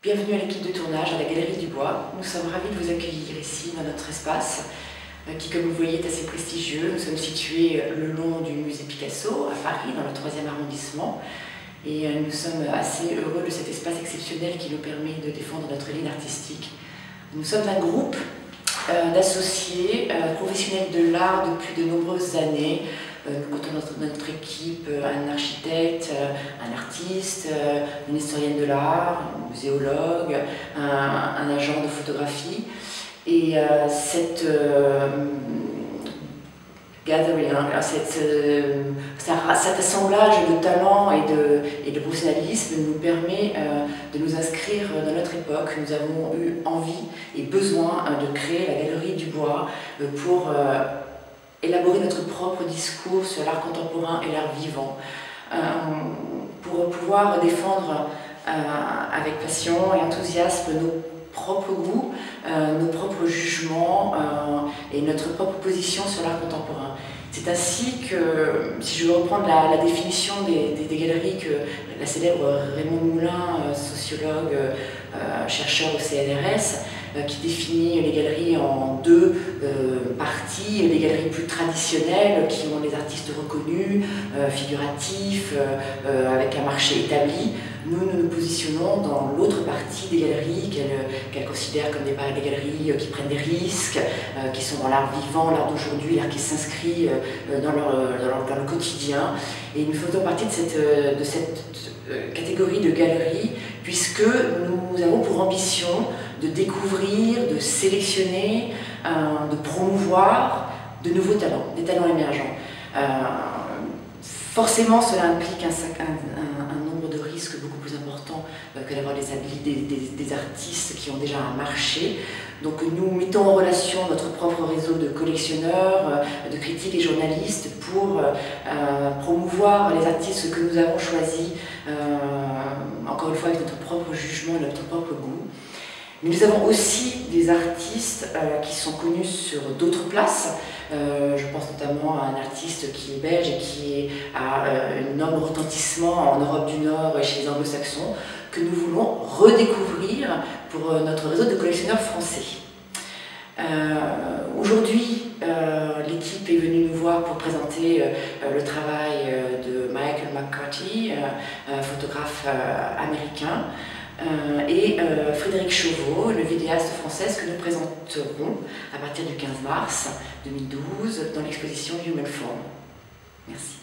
Bienvenue à l'équipe de tournage à la Galerie du Bois. Nous sommes ravis de vous accueillir ici dans notre espace qui, comme vous le voyez, est assez prestigieux. Nous sommes situés le long du musée Picasso à Paris, dans le 3e arrondissement. Et nous sommes assez heureux de cet espace exceptionnel qui nous permet de défendre notre ligne artistique. Nous sommes un groupe d'associés professionnels de l'art depuis de nombreuses années. Nous comptons dans notre équipe un architecte, un artiste, une historienne de l'art, un muséologue, un agent de photographie. Et cet assemblage de talents et de professionnalisme nous permet de nous inscrire dans notre époque. Nous avons eu envie et besoin de créer la Galerie du Bois pour élaborer notre propre discours sur l'art contemporain et l'art vivant, pour pouvoir défendre avec passion et enthousiasme nos propres goûts, nos propres jugements et notre propre position sur l'art contemporain. C'est ainsi que, si je veux reprendre la définition des galeries que la célèbre Raymond Moulin, sociologue, chercheur au CNRS, qui définit les galeries en deux parties, les galeries plus traditionnelles qui ont des artistes reconnus, figuratifs, avec un marché établi. Nous nous positionnons dans l'autre partie des galeries qu'elle considère comme des galeries qui prennent des risques, qui sont dans l'art vivant, l'art d'aujourd'hui, l'art qui s'inscrit dans le quotidien. Et nous faisons partie de cette catégorie de galeries puisque nous avons pour ambition de découvrir, de sélectionner, de promouvoir de nouveaux talents, des talents émergents. Forcément, cela implique un nombre de risques beaucoup plus important que d'avoir des artistes qui ont déjà un marché. Donc nous mettons en relation notre propre réseau de collectionneurs, de critiques et journalistes pour promouvoir les artistes que nous avons choisis, encore une fois avec notre propre jugement et notre propre goût. Mais nous avons aussi des artistes qui sont connus sur d'autres places. Je pense notamment à un artiste qui est belge et qui a un énorme retentissement en Europe du Nord et chez les anglo-saxons, que nous voulons redécouvrir pour notre réseau de collectionneurs français. Aujourd'hui, l'équipe est venue nous voir pour présenter le travail de Michael McCarthy, photographe américain, et Frédéric Chauveau, le vidéaste française que nous présenterons à partir du 15 mars 2012 dans l'exposition Human Form. Merci.